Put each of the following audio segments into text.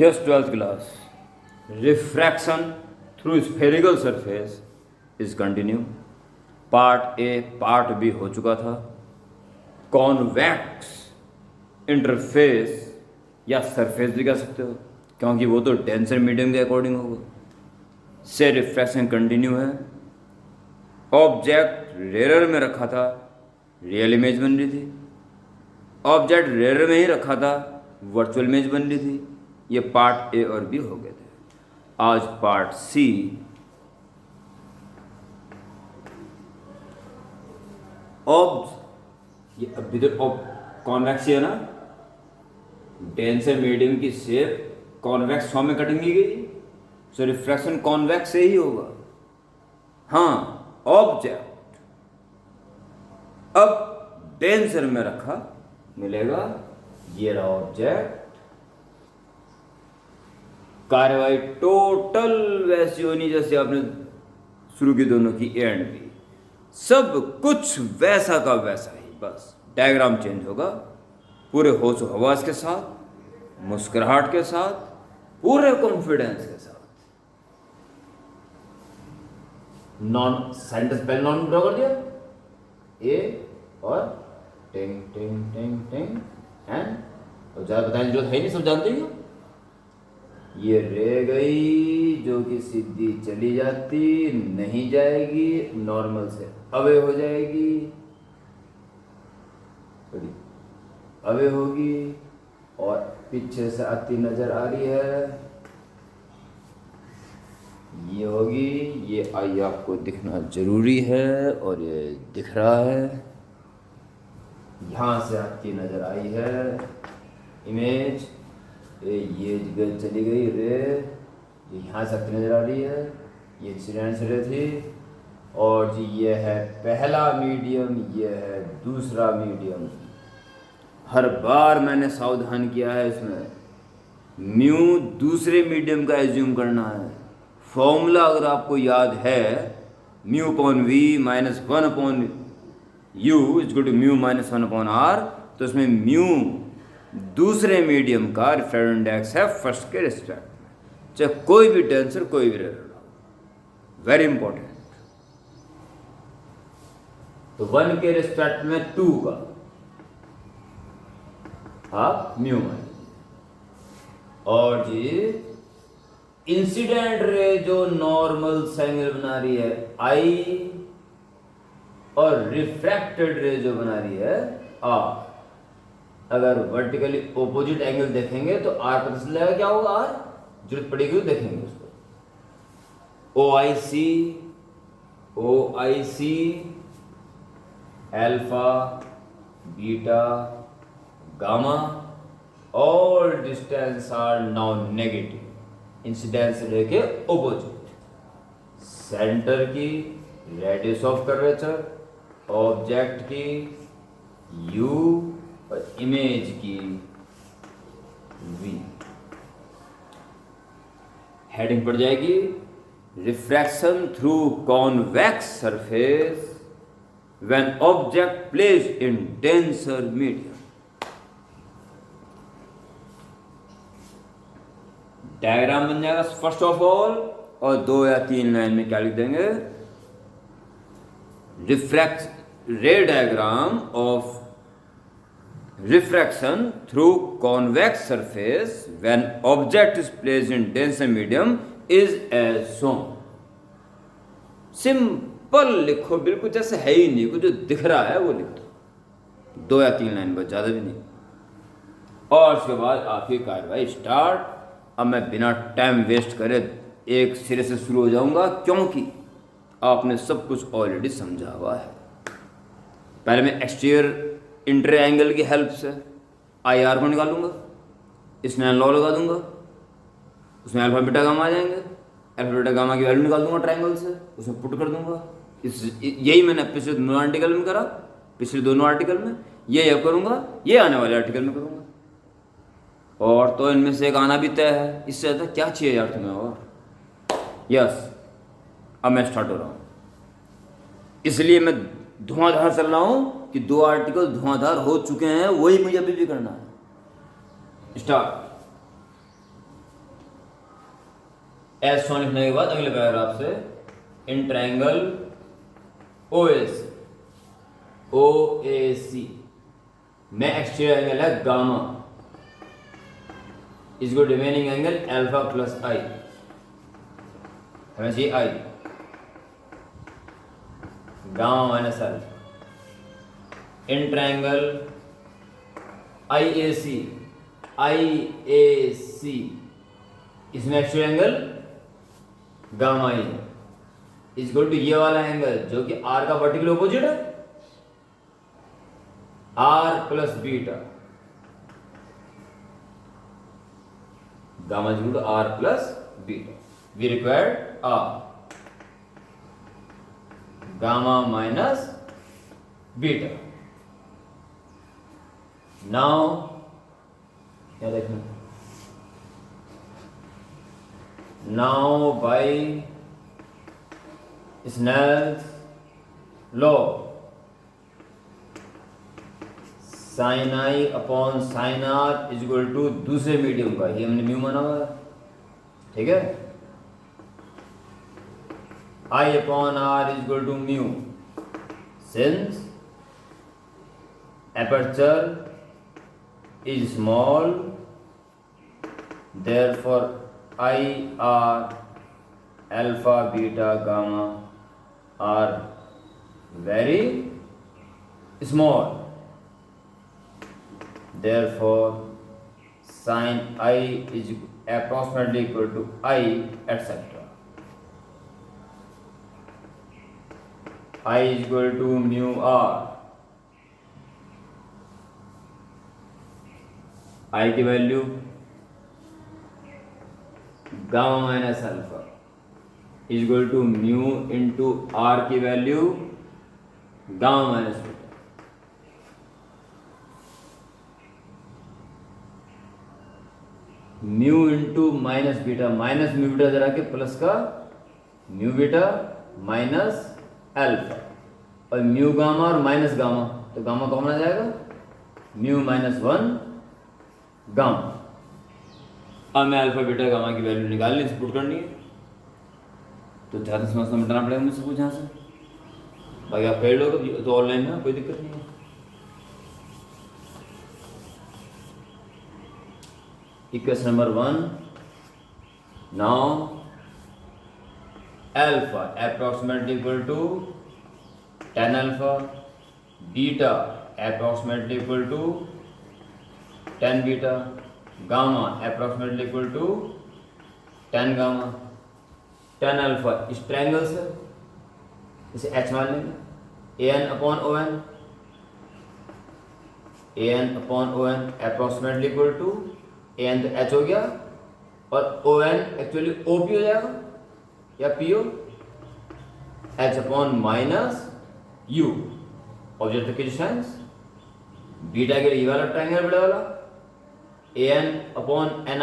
Yes, 12th class. Refraction through spherical surface is continue. Part A part B हो चुका था. Convex interface या surface भी कह सकते हो, क्योंकि वो तो डेंसर मीडियम के अकॉर्डिंग होगा. से रिफ्रैक्शन कंटिन्यू है. ऑब्जेक्ट रेयर में रखा था, रियल इमेज बन रही थी. ऑब्जेक्ट रेयर में ही रखा था, वर्चुअल इमेज बन रही थी. ये पार्ट ए और बी हो गए थे. आज पार्ट सी. ये अभी तो कॉन्वेक्स है ना, डेंसर मीडियम की शेप कॉन्वेक्स फॉर्म में कटेंगी गई, सो रिफ्रैक्शन कॉन्वेक्स से ही होगा. हाँ, ऑब्जेक्ट अब डेंसर में रखा मिलेगा. ये रहा ऑब्जेक्ट. कार्यवाही टोटल वैसी होनी जैसे आपने शुरू की दोनों की ए एंड बी. सब कुछ वैसा का वैसा ही, बस डायग्राम चेंज होगा. पूरे होश हवास के साथ, मुस्कुराहट के साथ, पूरे कॉन्फिडेंस के साथ. नॉन सेंटेंस पहले नॉन ड्रॉ कर दिया, ए और टिंग टिंग टिंग टिंग एंड, और ज़्यादा बताने की जरूरत है नहीं, सब जानते ही हो. ये रह गई जो कि सीधी चली जाती नहीं जाएगी, नॉर्मल से अवे हो जाएगी, अवे होगी और पीछे से आती नजर आ रही है. ये होगी, ये आई आपको दिखना जरूरी है और ये दिख रहा है. यहाँ से आपकी नजर आई है इमेज, ये जगह चली गई रे, यहाँ से आपकी नजर आ रही है. ये इंसिडेंस रे थी. और जी ये है पहला मीडियम, ये है दूसरा मीडियम. हर बार मैंने सावधान किया है इसमें, म्यू दूसरे मीडियम का एज्यूम करना है. फॉर्मूला अगर आपको याद है, mu upon we minus 1 upon you is equal to mu minus 1 upon R. तो इसमें म्यू दूसरे मीडियम का रिफ्रैक्टिव इंडेक्स है फर्स्ट के रिस्पेक्ट में, चाहे कोई भी टेंसर कोई भी रेयर हो. Very important. तो 1 के रिस्पेक्ट में 2 का आप म्यू मान. और जी इंसिडेंट रे जो नॉर्मल एंगल बना रही है आई, और रिफ्रैक्टेड रे जो बना रही है आर. अगर वर्टिकली ओपोजिट एंगल देखेंगे तो आर पता चल जाएगा क्या होगा. आर जरूरत पड़ेगी तो देखेंगे उसको. O I C alpha beta gamma, all distance are now negative. Incidence ray के ओपोजिट. सेंटर की रेडियस ऑफ कर्वेचर, ऑब्जेक्ट की यू और इमेज की वी. हेडिंग पड़ जाएगी refraction through convex surface when object placed in denser medium. Diagram बन जाएगा first of all, और 2 या 3 लाइन में क्या लिख देंगे, ray diagram of refraction through convex surface when object is placed in denser medium is as shown. Simple लिखो, बिल्कुल जैसे है ही नहीं, कुछ जो दिख रहा है वो लिख दो. 2 या 3 लाइन बस, ज़्यादा भी नहीं. और उसके बाद आपकी कार्रवाई स्टार्ट. अब मैं बिना टाइम वेस्ट करे एक सिरे से शुरू हो जाऊंगा, क्योंकि आपने सब कुछ ऑलरेडी समझा हुआ है. पहले मैं एक्सटीरियर इंटर एंगल की हेल्प से आई आर को निकालूंगा, इसमें लॉ लगा दूंगा, उसमें अल्फा बीटा गामा आ जाएंगे. अल्फा बीटा गामा की वैल्यू निकाल दूंगा ट्रायंगल से, उसमें पुट कर दूंगा. यही मैंने पिछले दोनों आर्टिकल में करा, पिछले दोनों आर्टिकल में. ये अब करूंगा, ये आने वाले आर्टिकल में करूंगा. और तो इनमें से एक आना भी तय है. इससे ज़्यादा क्या चाहिए यार तुम्हें. और यस, अब मैं स्टार्ट हो रहा हूँ. इसलिए मैं धुआंधार चल रहा हूँ कि 2 आर्टिकल धुआंधार हो चुके हैं, वही मुझे अभी भी करना है. स्टार्ट. एस वन लिखने के बाद अगले पैराग्राफ से इन ट्रायंगल ओ ए सी में एक्सटीरियर एंगल है gamma is good remaining angle alpha plus I, हमें चाहिए I, gamma minus alpha in triangle I A C इसमें एक्चुअल एंगल गामा आई है इज इक्वल टू ये वाला एंगल जो कि आर का वर्टिकल ऑपोजिट है, R plus beta, gamma is equal to R plus beta, we required R, gamma minus beta. Now क्या देखना, now by Snell's law sine I upon sine R is equal to दूसरे medium का, ये हमने mu माना हुआ है, ठीक है, I upon R is equal to mu since aperture is small, therefore I R alpha beta gamma are very small, therefore sin I is approximately equal to I, etc. I is equal to mu R, I की value gamma minus alpha is equal to mu into R की value gamma minus beta, mu into minus beta, minus mu beta जरा के plus का mu beta minus alpha और mu gamma और minus gamma, तो gamma common आ जाएगा, mu minus one gamma. अब मैं अल्फा बीटा गामा की वैल्यू निकालनी पुट करनी है, तो ज़्यादा समझना मिटाना पड़ेगा मुझसे कुछ यहाँ से, बाकी आप पढ़ लो तो ऑनलाइन है, कोई दिक्कत नहीं है। Equation number 1, now alpha approximately equal to tan अल्फा, beta approximately equal to tan beta, gamma approximately equal to tan gamma. tan alpha इस ट्रायंगल से इसे h मान लेंगे, an upon O N approximately equal to an तो h हो गया और O N actually O P हो जाएगा या P O, h upon minus U object की डिस्टेंस, बीटा के लिए ये वाला ट्रायंगल बड़ा वाला an upon N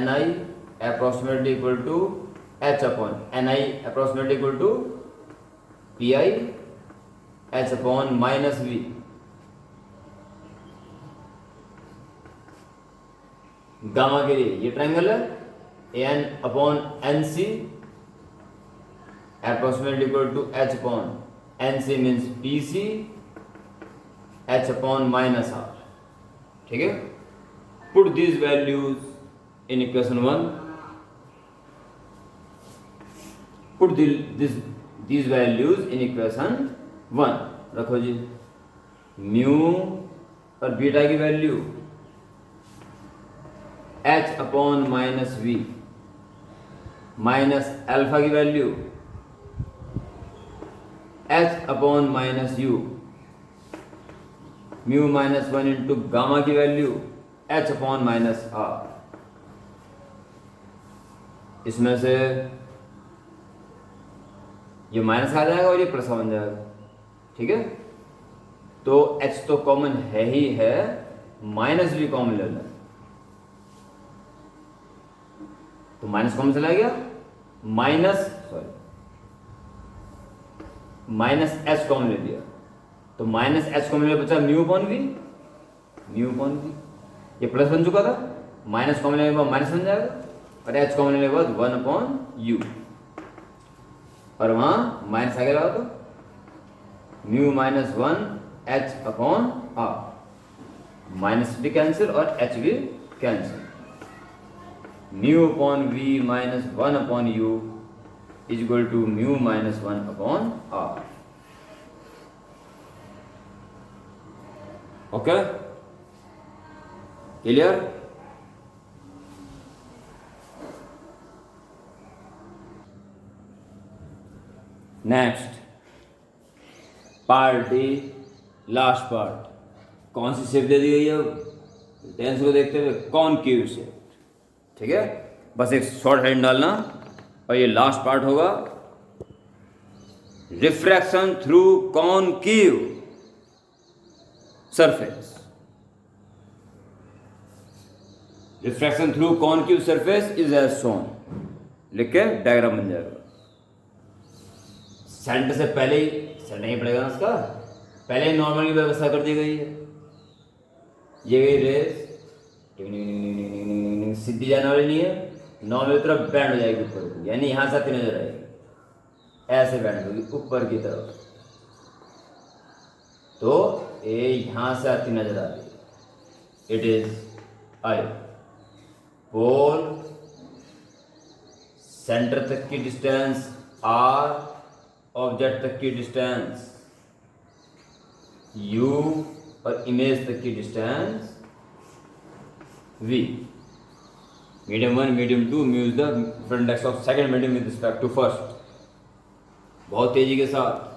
I approximately equal to h upon N I approximately equal to P I h upon minus V, gamma के लिए ये ट्रायंगल है an upon N C approximately equal to h upon N C means P C h upon minus R, ठीक है। Put these values in equation 1, put these values in equation 1, रखो जी, mu और beta की value h upon minus V minus alpha की value h upon minus U, mu minus one into gamma की value h upon minus R. इसमें से ये minus आ जाएगा और ये प्लस बन जाएगा, ठीक है। तो h तो कॉमन है ही है, माइनस भी कॉमन ले लें, तो माइनस कॉमन चला गया, माइनस h कॉमन ले लिया, तो माइनस h कॉमन ले बचा म्यू अपॉन वी, ये प्लस बन चुका था, माइनस कॉमन लेने के बाद माइनस बन जाएगा, और एच कॉमन लेने के बाद 1/u, और वहाँ माइनस आगे लगा दो, म्यू माइनस 1 h/r, माइनस भी कैंसिल और h भी cancel, mu upon v minus 1/u is equal to mu minus 1/r। Okay, clear? Next part D, last part. कौन सी शेप दे दी गई है? टेंस को देखते हुए कॉनकेव शेप, ठीक है। बस एक शॉर्ट हैंड डालना, और ये लास्ट पार्ट होगा, refraction through concave surface. Refraction through concave surface is as shown, लिख के डायग्राम बन जाएगा। सेंटर से पहले ही सेंटर नहीं पड़ेगा ना उसका, पहले ही नॉर्मल की व्यवस्था कर दी गई है। ये गई रेस सीधी जाने वाली नहीं है, नॉर्मल की तरफ बैंड हो जाएगी ऊपर की, यानी यहां से आती नजर आएगी, ऐसे बैंड होगी ऊपर की तरफ, तो ये यहां से आती नजर आ रही है। It is I. Pole centre तक की डिस्टेंस आर, ऑब्जेक्ट तक की डिस्टेंस u, और इमेज तक की distance v। Medium 1, medium 2, mu is the front X of second medium with respect to first. बहुत तेजी के साथ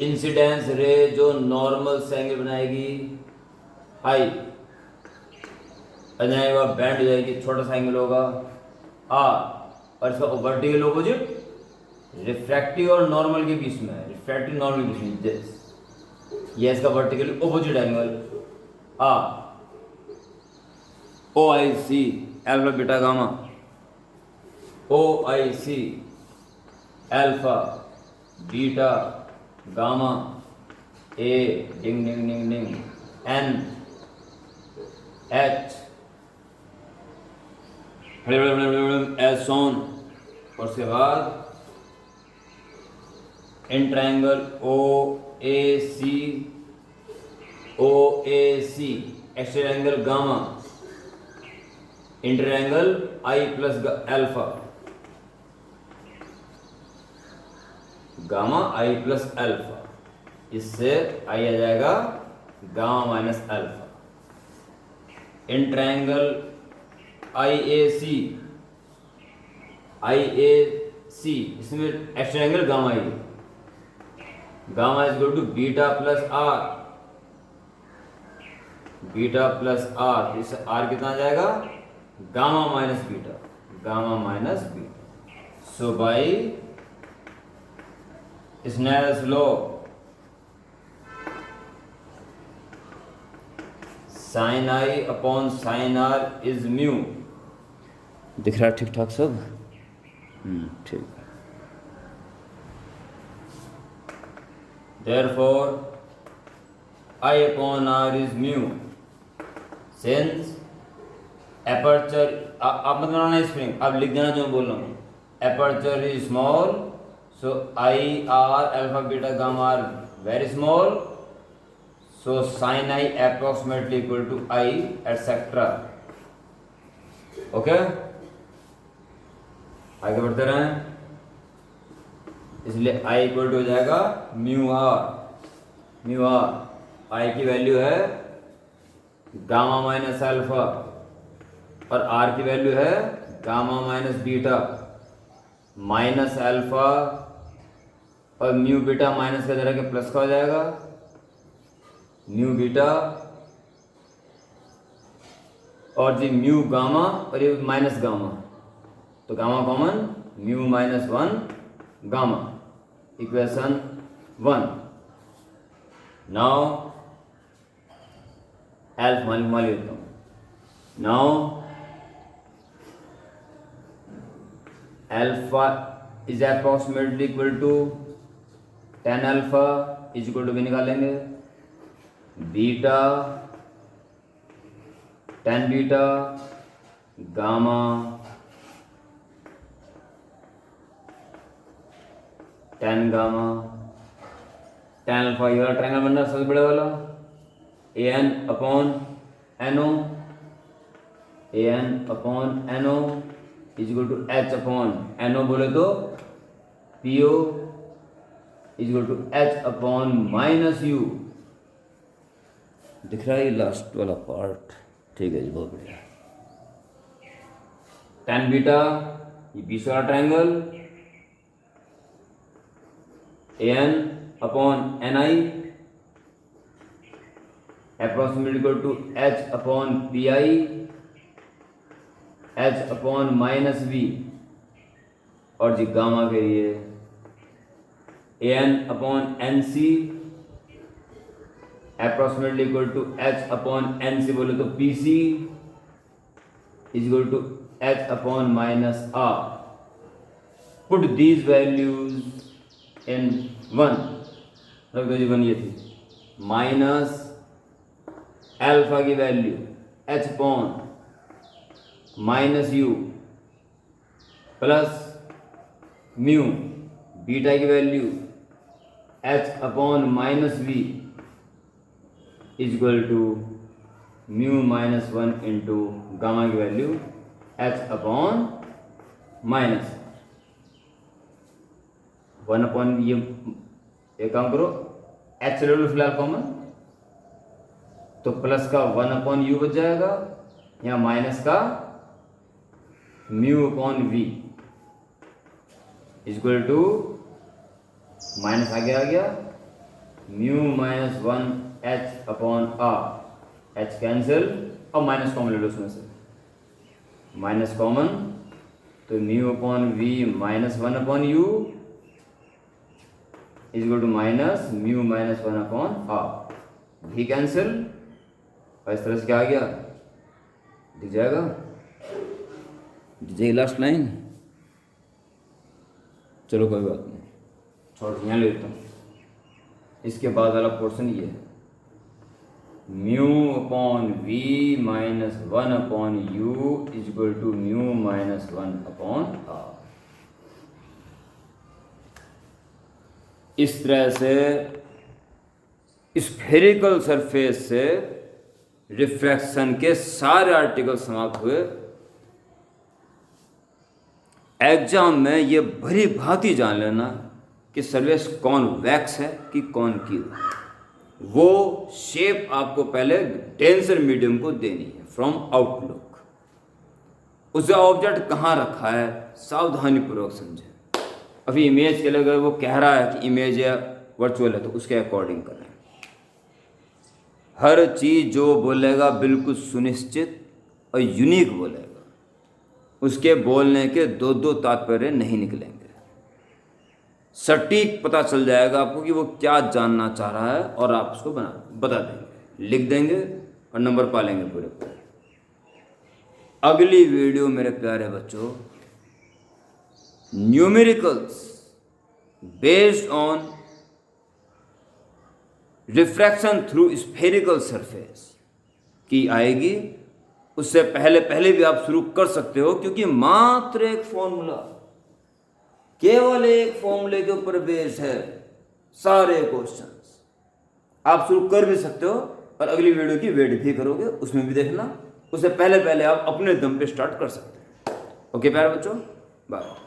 इंसिडेंस रे जो नॉर्मल से एंगल बनाएगी आई, बनाएगा बैंड हो जाएगी, छोटा सा एंगल होगा आर, और इसका वर्टिकल ऑपोजिट रिफ्रैक्टिव और नॉर्मल के बीच में है, रिफ्रैक्टिव नॉर्मल के बीच में दिस, ये इसका vertical opposite angle are. O I C alpha beta gamma, O I C alpha beta gamma, ए डिंग डिंग डिंग डिंग, एन एच एज शोन, और उसके बाद in triangle O A C, O A C extra angle gamma, inter angle I plus alpha, gamma I plus alpha, इससे I आ जाएगा gamma minus alpha. In triangle I A C, I A C, इसमें extra angle gamma I, gamma is equal to beta plus R, beta plus R, इससे R कितना आ जाएगा gamma minus beta, gamma minus beta. So by Snell's law sine I upon sine R is mu. दिख रहा है ठीक ठाक सब? ठीक। Therefore, I upon R is mu. Since aperture, आप मत बनाना स्प्रिंग, आप लिख देना जो मैं बोल रहा हूँ। Aperture is small, so I R alpha beta gamma are very small, so sin I approximately equal to I etc. Okay? आगे बढ़ते रहें, इसलिए I इक्वल टू हो जाएगा mu R. Mu R I की वैल्यू है गामा माइनस अल्फा, और R की वैल्यू है gamma minus beta, minus alpha और म्यू बीटा माइनस का जरा के प्लस का हो जाएगा, म्यू बीटा और जी म्यू गामा और ये माइनस गामा, तो gamma common, mu minus 1 gamma, equation 1। Now alpha मान लेता हूँ। Now alpha is approximately equal to 10 alpha is equal to भी निकालेंगे, beta tan beta gamma tan gamma tan alpha, ये वाला ट्रायंगल बन रहा है सबसे बड़े वाला, an upon no, an upon no is equal to h upon no बोले तो po is equal to h upon minus u। दिख रहा है ये लास्ट वाला पार्ट? ठीक है जी, बहुत बढ़िया। tan बीटा ये बीच वाला triangle, an upon ni approximately equal to h upon pi h upon minus v, और जी गामा के लिए an upon nc approximately equal to h upon nc बोले तो pc is equal to h upon minus r। Put these values in 1, रख दो जी 1 ये थी, माइनस अल्फा की value h upon minus u plus mu beta की value h upon minus v is equal to mu minus 1 into gamma की value h upon minus 1 upon ये, एक काम करो h ले लो फिलहाल कॉमन, तो प्लस का 1 अपॉन यू बच जाएगा, या माइनस का mu upon V is equal to minus आगे आ गया mu minus 1 h upon r, h cancel, और माइनस कॉमन ले लो उसमें से, माइनस कॉमन तो mu upon we minus 1 upon you is equal to minus mu minus 1 upon r, भी कैंसिल, और इस तरह से क्या आ गया, दिख जाएगा, दिख जाएगी लास्ट लाइन। चलो कोई बात नहीं, छोड़ यहाँ ले लेता हूँ। इसके बाद वाला पोर्शन ये है, mu upon we minus 1 upon you is equal to mu minus 1 upon r. इस तरह से स्फेरिकल सरफेस से रिफ्रैक्शन के सारे आर्टिकल समाप्त हुए। एग्जाम में ये भली भांति जान लेना कि सरफेस कॉन्वेक्स है कि कॉनकेव, वो शेप आपको पहले डेंसर मीडियम को देनी है फ्रॉम आउटलुक। उसे ऑब्जेक्ट कहाँ रखा है सावधानी पूर्वक समझें। अभी इमेज के लिए अगर वो कह रहा है कि इमेज या वर्चुअल है तो उसके अकॉर्डिंग करें। हर चीज़ जो बोलेगा बिल्कुल सुनिश्चित और यूनिक बोलेगा, उसके बोलने के दो दो तात्पर्य नहीं निकलेंगे। सटीक पता चल जाएगा आपको कि वो क्या जानना चाह रहा है और आप उसको बता देंगे, लिख देंगे और नंबर पा लेंगे पूरे पूरे। अगली वीडियो मेरे प्यारे बच्चों, numericals based on refraction through spherical surface की आएगी। उससे पहले भी आप शुरू कर सकते हो, क्योंकि मात्र एक फॉर्मूला, केवल एक फॉर्मूले के ऊपर बेस्ड है सारे क्वेश्चंस। आप शुरू कर भी सकते हो और अगली वीडियो की वेट भी करोगे, उसमें भी देखना। उससे पहले आप अपने दम पे स्टार्ट कर सकते हैं। ओके प्यारे बच्चों, बाय।